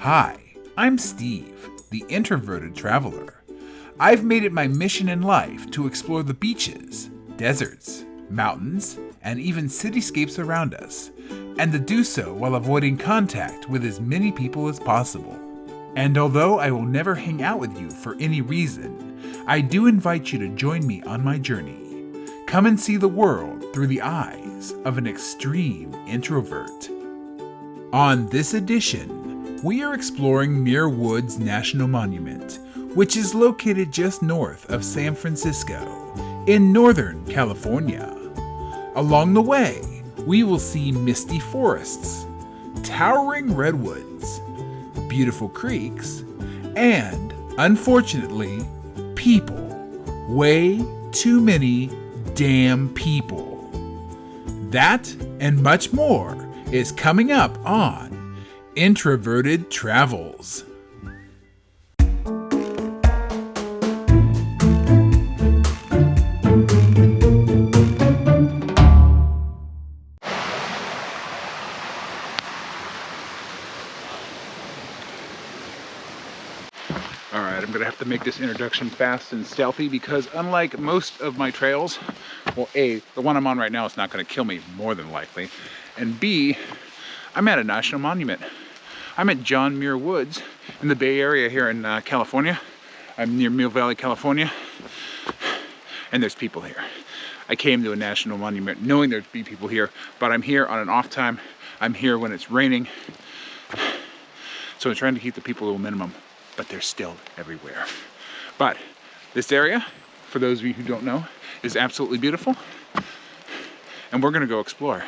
Hi, I'm Steve, the introverted traveler. I've made it my mission in life to explore the beaches, deserts, mountains, and even cityscapes around us, and to do so while avoiding contact with as many people as possible. And although I will never hang out with you for any reason, I do invite you to join me on my journey. Come and see the world through the eyes of an extreme introvert. On this edition, we are exploring Muir Woods National Monument, which is located just north of San Francisco, in Northern California. Along the way, we will see misty forests, towering redwoods, beautiful creeks, and, unfortunately, people. Way too many damn people. That and much more is coming up on Introverted Travels. Alright, I'm going to have to make this introduction fast and stealthy because unlike most of my trails, well, A, the one I'm on right now is not going to kill me more than likely, and B, I'm at a national monument. I'm at John Muir Woods in the Bay Area here in California. I'm near Mill Valley, California, and there's people here. I came to a national monument knowing there'd be people here, but I'm here on an off time. I'm here when it's raining, so I'm trying to keep the people to a minimum, but they're still everywhere. But this area, for those of you who don't know, is absolutely beautiful, and we're gonna go explore.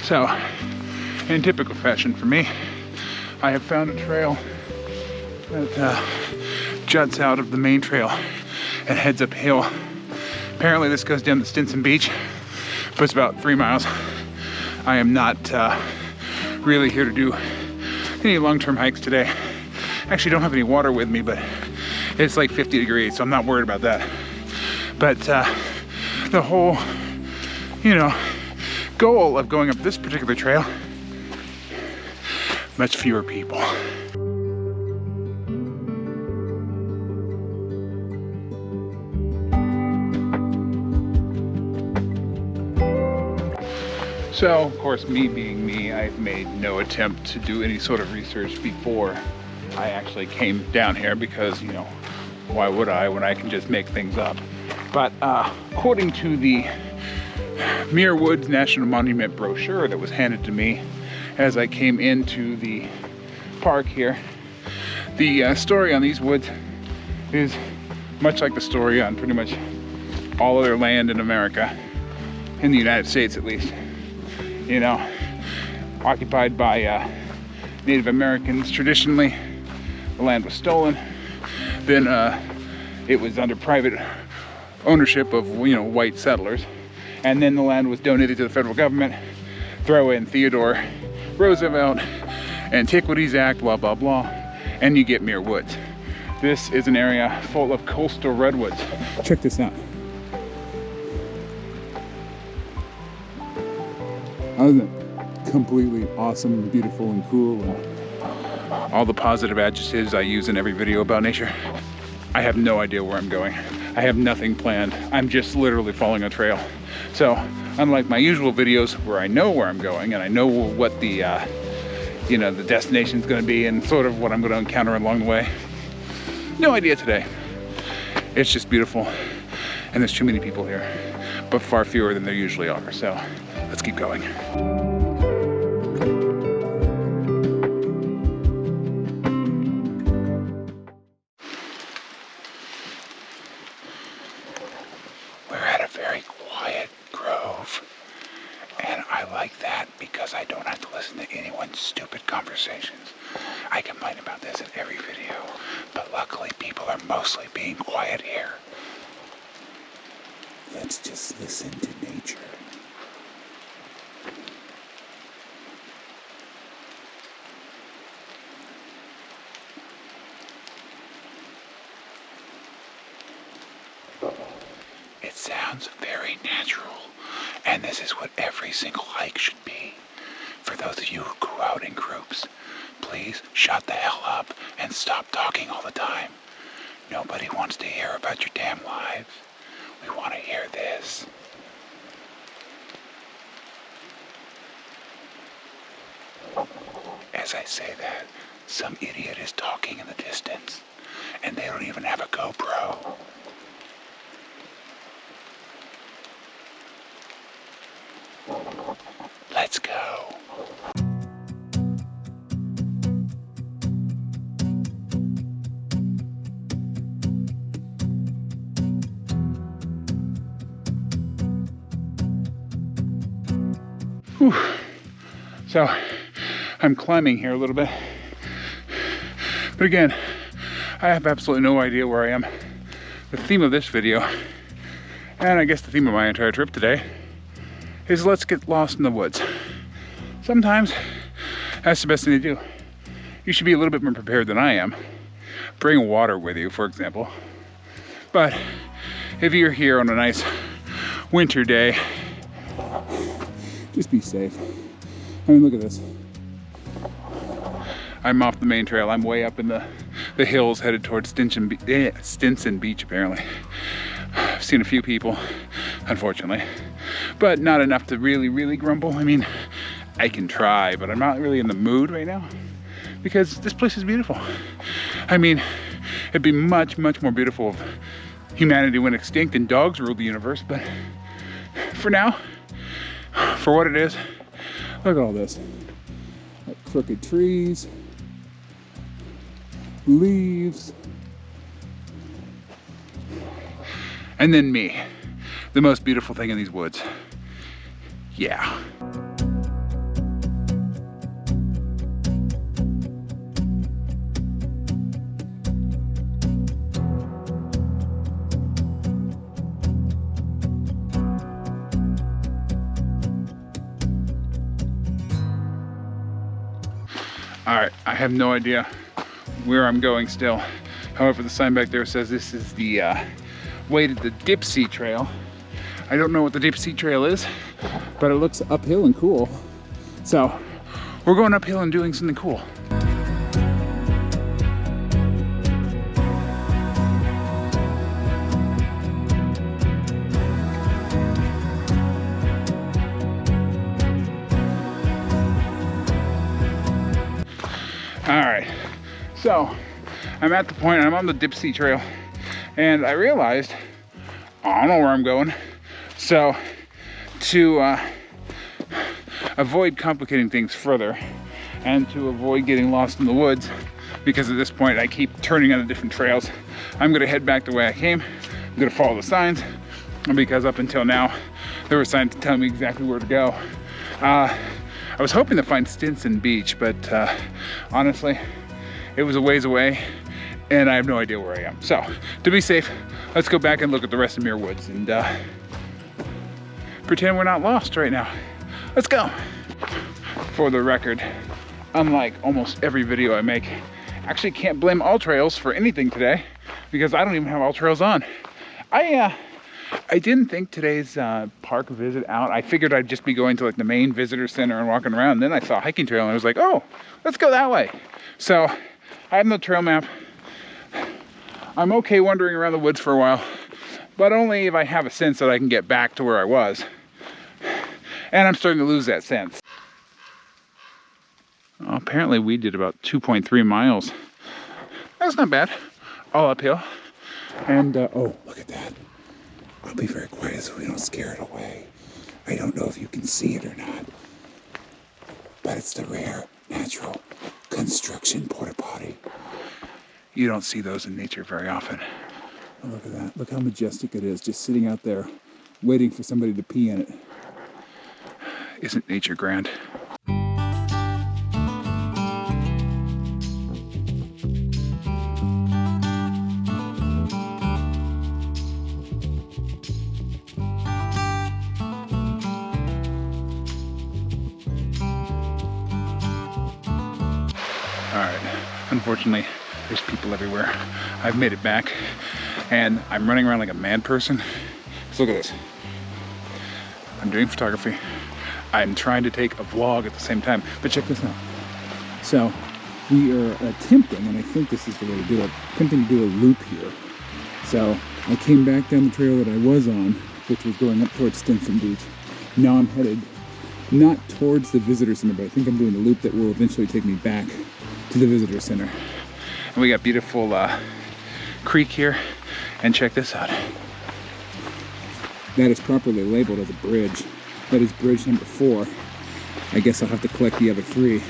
So, in typical fashion for me, I have found a trail that juts out of the main trail and heads uphill. Apparently this goes down to Stinson Beach, but it's about 3 miles. I am not really here to do any long-term hikes today. Actually don't have any water with me, but it's like 50 degrees, so I'm not worried about that. But the whole, goal of going up this particular trail, much fewer people. So, of course, me being me, I've made no attempt to do any sort of research before I actually came down here because, why would I when I can just make things up? But according to the Muir Woods National Monument brochure that was handed to me as I came into the park here, the story on these woods is much like the story on pretty much all other land in America, in the United States at least. Occupied by Native Americans. Traditionally, the land was stolen. Then it was under private ownership of white settlers. And then the land was donated to the federal government. Throw in Theodore Roosevelt, Antiquities Act, blah, blah, blah, and you get Muir Woods. This is an area full of coastal redwoods. Check this out. Isn't it completely awesome, beautiful, and cool? And all the positive adjectives I use in every video about nature. I have no idea where I'm going. I have nothing planned. I'm just literally following a trail. So, unlike my usual videos where I know where I'm going and I know what the the destination is going to be and sort of what I'm going to encounter along the way, no idea today. It's just beautiful, and there's too many people here, but far fewer than there usually are. So, let's keep going. Because I don't have to listen to anyone's stupid conversations. I complain about this in every video, but luckily people are mostly being quiet here. Let's just listen to nature. sounds very natural, and this is what every single hike should be. For those of you who go out in groups, please shut the hell up and stop talking all the time. Nobody wants to hear about your damn lives. We want to hear this. As I say that, some idiot is talking in the distance, and they don't even have a GoPro. Let's go. Whew. So, I'm climbing here a little bit. But again, I have absolutely no idea where I am. The theme of this video, and I guess the theme of my entire trip today, is let's get lost in the woods. Sometimes that's the best thing to do. You should be a little bit more prepared than I am. Bring water with you, for example. But if you're here on a nice winter day, just be safe. I mean, look at this. I'm off the main trail. I'm way up in the hills headed towards Stinson Beach, apparently. I've seen a few people, unfortunately, but not enough to really grumble. I mean, I can try, but I'm not really in the mood right now because this place is beautiful. I mean, it'd be much more beautiful if humanity went extinct and dogs ruled the universe, but for now, for what it is, look at all this. Like crooked trees, leaves, and then me, the most beautiful thing in these woods. Yeah. All right, I have no idea where I'm going still. However, the sign back there says this is the way to the Dipsea trail. I don't know what the Dipsea trail is, but it looks uphill and cool. So we're going uphill and doing something cool. All right, so I'm at the point, I'm on the Dipsea trail, and I realized I don't know where I'm going. So to avoid complicating things further and to avoid getting lost in the woods, because at this point I keep turning on the different trails, I'm gonna head back the way I came. I'm gonna follow the signs, because up until now there were signs telling me exactly where to go. I was hoping to find Stinson Beach, but honestly, it was a ways away and I have no idea where I am. So to be safe, let's go back and look at the rest of Muir Woods and pretend we're not lost right now. Let's go. For the record, unlike almost every video I make, I actually can't blame All Trails for anything today because I don't even have All Trails on. I didn't think today's park visit out. I figured I'd just be going to like the main visitor center and walking around. And then I saw a hiking trail and I was like, oh, let's go that way. So I have no trail map. I'm okay wandering around the woods for a while, but only if I have a sense that I can get back to where I was. And I'm starting to lose that sense. Well, apparently we did about 2.3 miles. That's not bad. All uphill. And, oh, look at that. I'll be very quiet so we don't scare it away. I don't know if you can see it or not, but it's the rare, natural construction porta potty. You don't see those in nature very often. Oh, look at that. Look how majestic it is, just sitting out there waiting for somebody to pee in it. Isn't nature grand? Unfortunately, there's people everywhere. I've made it back and I'm running around like a mad person because So look at this. I'm doing photography. I'm trying to take a vlog at the same time, but check this out. So we are attempting, and I think this is the way to do it, attempting to do a loop here. So I came back down the trail that I was on, which was going up towards Stinson Beach. Now I'm headed not towards the visitor center, but I think I'm doing a loop that will eventually take me back to the visitor center. And we got beautiful creek here, and check this out. That is properly labeled as a bridge. That is bridge number 4. I guess I'll have to collect the other 3.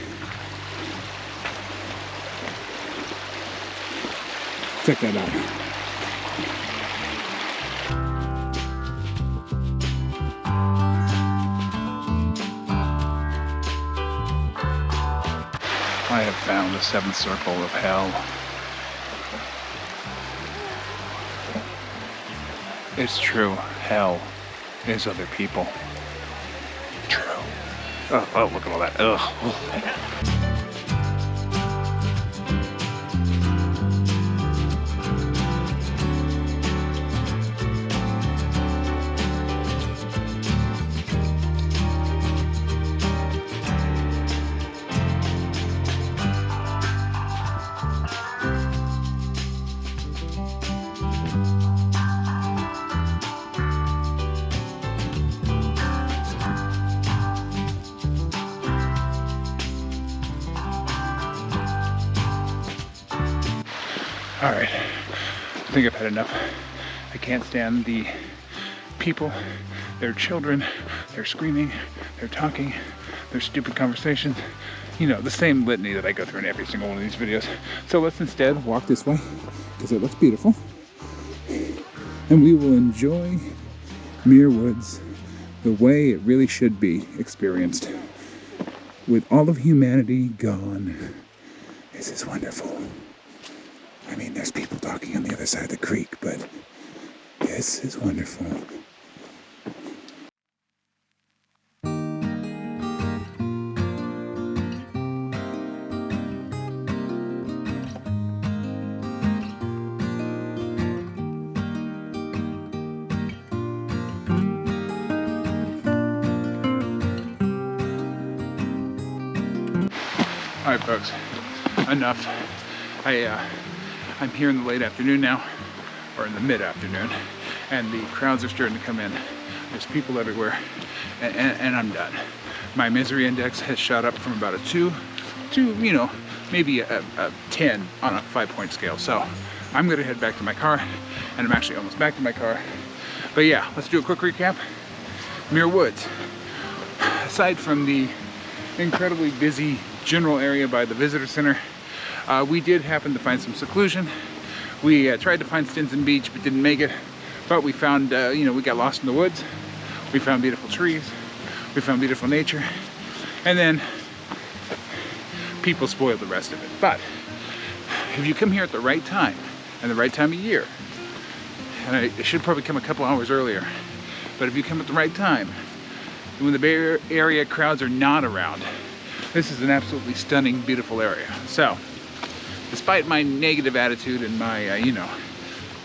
Check that out. I have found the 7th circle of hell. It's true, hell is other people. True. Oh, look at all that. Ugh. All right, I think I've had enough. I can't stand the people, their children, their screaming, their talking, their stupid conversations. You know, the same litany that I go through in every single one of these videos. So let's instead walk this way, because it looks beautiful. And we will enjoy Muir Woods the way it really should be experienced. With all of humanity gone. This is wonderful. I mean, there's people talking on the other side of the creek, but this is wonderful. All right, folks, enough. I'm here in the late afternoon now, or in the mid-afternoon, and the crowds are starting to come in. There's people everywhere, and I'm done. My misery index has shot up from about a 2 to, you know, maybe a 10 on a 5-point scale. So I'm gonna head back to my car, and I'm actually almost back to my car. But yeah, let's do a quick recap. Muir Woods. Aside from the incredibly busy general area by the visitor center, we did happen to find some seclusion. We tried to find Stinson Beach, but didn't make it. But we found, you know, we got lost in the woods. We found beautiful trees. We found beautiful nature. And then people spoiled the rest of it. But if you come here at the right time, and the right time of year, and I should probably come a couple hours earlier, but if you come at the right time, when the Bay Area crowds are not around, this is an absolutely stunning, beautiful area. So, despite my negative attitude and my, you know,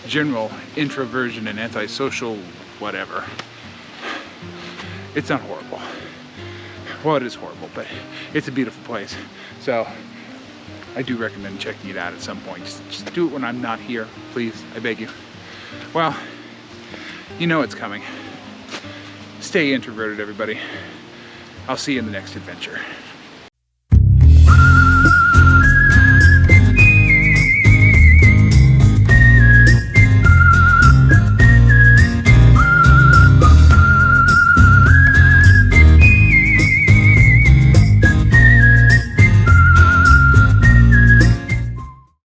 general introversion and antisocial whatever, it's not horrible. Well, it is horrible, but it's a beautiful place. So, I do recommend checking it out at some point. Just do it when I'm not here, please. I beg you. Well, you know it's coming. Stay introverted, everybody. I'll see you in the next adventure.